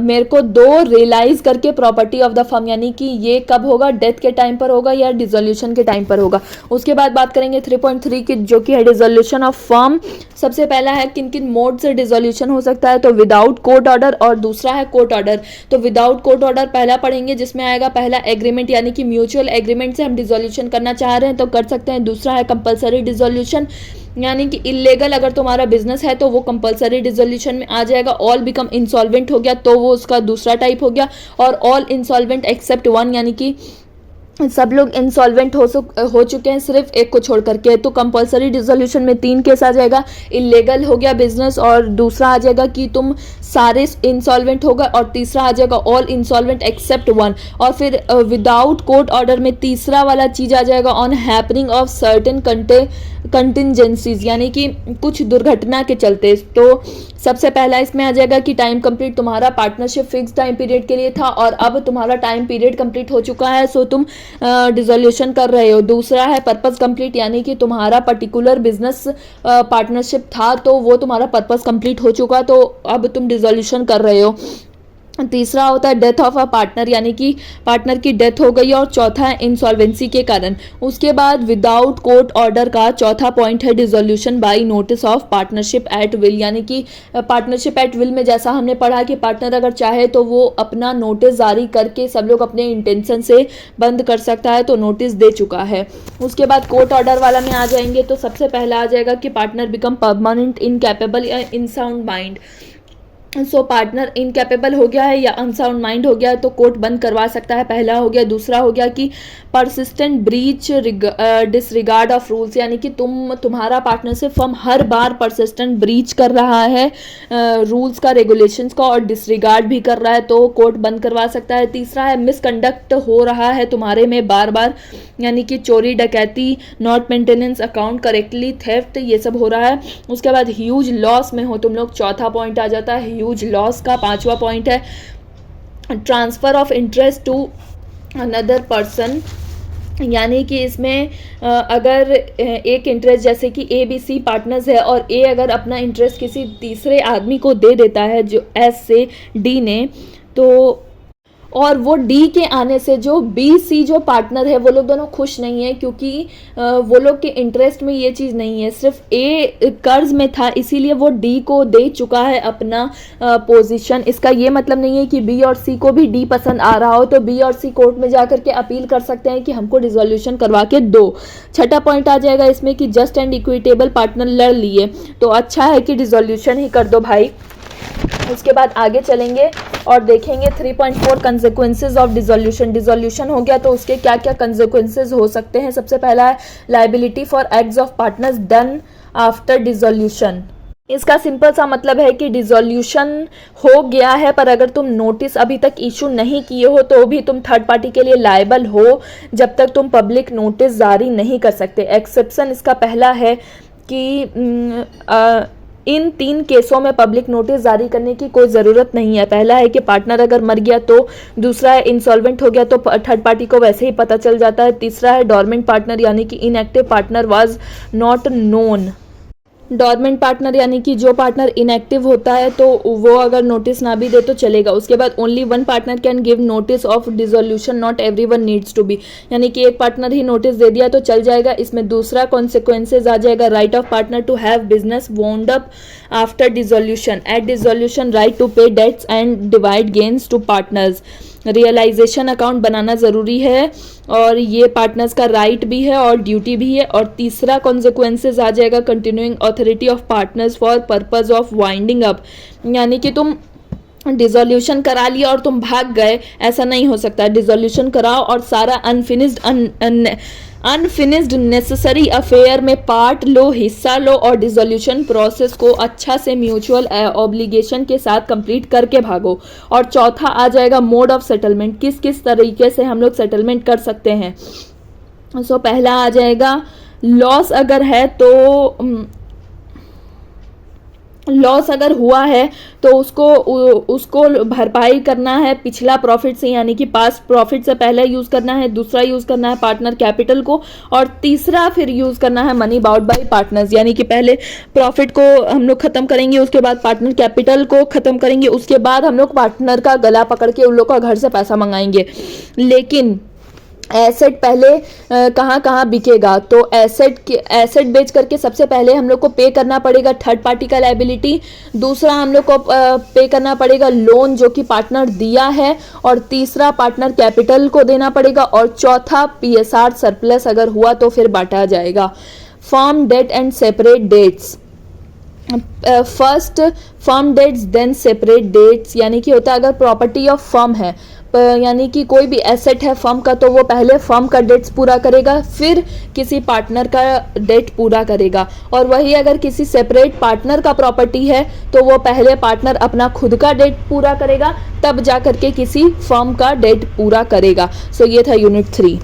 Speaker 3: मेरे को दो रियलाइज करके प्रॉपर्टी ऑफ द फर्म, यानी कि ये कब होगा, डेथ के टाइम पर होगा या डिसोल्यूशन के टाइम पर होगा। उसके बाद बात करेंगे 3.3 की, जो कि है डिसोल्यूशन ऑफ फर्म। सबसे पहला है किन किन मोड से डिसोल्यूशन हो सकता है, तो विदाउट कोर्ट ऑर्डर और दूसरा है कोर्ट ऑर्डर। तो विदाउट कोर्ट ऑर्डर पहला पढ़ेंगे, जिसमें आएगा पहला एग्रीमेंट, यानी कि म्यूचुअल एग्रीमेंट से हम डिसोल्यूशन करना चाह रहे हैं तो कर सकते हैं। दूसरा है कंपलसरी डिसोल्यूशन, यानी कि इलीगल अगर तुम्हारा बिजनेस है तो वो कंपलसरी डिसोल्यूशन में आ जाएगा। ऑल बिकम इंसॉल्वेंट हो गया तो वो उसका दूसरा टाइप हो गया। और ऑल इंसॉल्वेंट एक्सेप्ट वन, यानी कि सब लोग इंसॉल्वेंट हो चुके हैं सिर्फ एक को छोड़ करके। तो कंपलसरी डिसोल्यूशन में 3 केस आ जाएगा, इलीगल हो गया बिजनेस, और दूसरा आ जाएगा कि तुम सारे इंसॉल्वेंट हो गए, और तीसरा आ जाएगा ऑल इंसॉल्वेंट एक्सेप्ट वन। और फिर विदाउट कोर्ट ऑर्डर में तीसरा वाला चीज आ जाएगा on happening of certain contingencies, यानी कि कुछ दुर्घटना के चलते। तो सबसे पहला इसमें आ जाएगा कि टाइम कंप्लीट, तुम्हारा पार्टनरशिप फिक्स टाइम पीरियड के लिए था और अब तुम्हारा टाइम पीरियड कंप्लीट हो चुका है, सो तुम डिसोल्यूशन कर रहे हो। दूसरा है पर्पस कंप्लीट, यानी कि तुम्हारा पर्टिकुलर बिजनेस पार्टनरशिप था तो वो तुम्हारा पर्पस कंप्लीट हो चुका, तो अब तुम डिसोल्यूशन कर रहे हो। तीसरा होता है डेथ ऑफ अ पार्टनर, यानी कि पार्टनर की डेथ हो गई। और चौथा है इंसॉल्वेंसी के कारण। उसके बाद विदाउट कोर्ट ऑर्डर का चौथा पॉइंट है dissolution by notice of partnership at will, यानी कि पार्टनरशिप एट विल में जैसा हमने पढ़ा कि पार्टनर अगर चाहे तो वो अपना नोटिस जारी करके सब लोग अपने इंटेंशन से बंद कर सकता है, तो नोटिस दे चुका है। उसके बाद कोर्ट ऑर्डर वाला में आ जाएंगे, तो सबसे पहला आ जाएगा कि पार्टनर बिकम परमानेंट इनकैपेबल या अनसाउंड माइंड। सो पार्टनर इनकैपेबल हो गया है या अनसाउंड माइंड हो गया है तो कोर्ट बंद करवा सकता है, पहला हो गया। दूसरा हो गया कि persistent breach disregard of rules, यानी कि तुम्हारा पार्टनरशिप फर्म हर बार परसिस्टेंट ब्रीच कर रहा है रूल्स का, रेगुलेशंस का, और डिसरिगार्ड भी कर रहा है तो कोर्ट बंद करवा सकता है। तीसरा है मिसकंडक्ट हो रहा है तुम्हारे में बार बार, यानी कि चोरी डकैती, not maintenance account correctly, theft, ये सब हो रहा है। उसके बाद ह्यूज लॉस में हो तुम लोग, चौथा पॉइंट आ जाता है ह्यूज लॉस का। पांचवा पॉइंट है transfer of interest to another person, यानी कि इसमें अगर एक इंटरेस्ट जैसे कि ए बी सी पार्टनर्स है और ए अगर अपना इंटरेस्ट किसी तीसरे आदमी को दे देता है जो एस से डी ने, तो और वो डी के आने से जो बी सी जो पार्टनर है वो लोग दोनों खुश नहीं है, क्योंकि वो लोग के इंटरेस्ट में ये चीज़ नहीं है। सिर्फ ए कर्ज में था इसीलिए वो डी को दे चुका है अपना पोजीशन। इसका ये मतलब नहीं है कि बी और सी को भी डी पसंद आ रहा हो, तो बी और सी कोर्ट में जाकर के अपील कर सकते हैं कि हमको डिसोल्यूशन करवा के दो। छठा पॉइंट आ जाएगा इसमें कि जस्ट एंड इक्विटेबल पार्टनर लड़ लिए, तो अच्छा है कि डिसोल्यूशन ही कर दो भाई। उसके बाद आगे चलेंगे और देखेंगे 3.4 कंसेक्वेंसेज ऑफ डिसोल्यूशन। डिसोल्यूशन हो गया तो उसके क्या क्या कंसेक्वेंसेज हो सकते हैं। सबसे पहला है liability for acts of partners done after dissolution. इसका सिंपल सा मतलब है कि डिसोल्यूशन हो गया है पर अगर तुम नोटिस अभी तक इशू नहीं किए हो तो भी तुम थर्ड पार्टी के लिए लायबल हो जब तक तुम पब्लिक नोटिस जारी नहीं कर सकते। एक्सेप्शन इसका पहला है कि इन 3 केसों में पब्लिक नोटिस जारी करने की कोई ज़रूरत नहीं है। पहला है कि पार्टनर अगर मर गया तो, दूसरा है इंसॉल्वेंट हो गया तो थर्ड पार्टी को वैसे ही पता चल जाता है, तीसरा है डॉर्मेंट पार्टनर यानी कि inactive partner was not known. Dormant partner यानी कि जो पार्टनर इनएक्टिव होता है तो वो अगर नोटिस ना भी दे तो चलेगा। उसके बाद only one partner can give notice of dissolution, not everyone needs to be, यानी कि एक पार्टनर ही नोटिस दे दिया तो चल जाएगा। इसमें दूसरा कॉन्सिक्वेंसेज आ जाएगा right of partner to have business wound up after dissolution, at dissolution right to pay debts and divide gains to partners. Realisation account बनाना ज़रूरी है और ये पार्टनर्स का राइट भी है और ड्यूटी भी है। और तीसरा कॉन्सिक्वेंसेज आ जाएगा continuing authority of partners for purpose of winding up, यानी कि तुम डिसोल्यूशन करा लिया और तुम भाग गए, ऐसा नहीं हो सकता। डिसोल्यूशन कराओ और सारा अनफिनिश्ड नेसेसरी अफेयर में पार्ट लो, हिस्सा लो और डिसोल्यूशन प्रोसेस को अच्छा से म्यूचुअल ऑब्लिगेशन के साथ कंप्लीट करके भागो। और चौथा आ जाएगा मोड ऑफ सेटलमेंट, किस किस तरीके से हम लोग सेटलमेंट कर सकते हैं। सो पहला आ जाएगा लॉस अगर है तो लॉस अगर हुआ है तो उसको भरपाई करना है पिछला प्रॉफिट से, यानी कि पास्ट प्रॉफिट से पहले यूज़ करना है। दूसरा यूज़ करना है पार्टनर कैपिटल को, और तीसरा फिर यूज़ करना है मनी बाउट बाय पार्टनर्स, यानी कि पहले प्रॉफिट को हम लोग ख़त्म करेंगे, उसके बाद पार्टनर कैपिटल को ख़त्म करेंगे, उसके बाद हम लोग पार्टनर का गला पकड़ के उन लोग का घर से पैसा मंगाएंगे। लेकिन एसेट पहले कहाँ कहाँ बिकेगा, तो एसेट बेच करके सबसे पहले हम लोग को पे करना पड़ेगा थर्ड पार्टी का लायबिलिटी, दूसरा हम लोग को पे करना पड़ेगा लोन जो कि पार्टनर दिया है, और तीसरा पार्टनर कैपिटल को देना पड़ेगा, और चौथा पीएसआर सरप्लस अगर हुआ तो फिर बांटा जाएगा। Firm debt and separate debts, first firm debts then separate debts, यानी कि होता है अगर प्रॉपर्टी ऑफ फर्म है, यानी कि कोई भी एसेट है फर्म का, तो वो पहले फर्म का डेट्स पूरा करेगा, फिर किसी पार्टनर का डेट पूरा करेगा। और वही अगर किसी सेपरेट पार्टनर का प्रॉपर्टी है तो वो पहले पार्टनर अपना खुद का डेट पूरा करेगा, तब जा करके किसी फर्म का डेट पूरा करेगा। सो ये था यूनिट 3।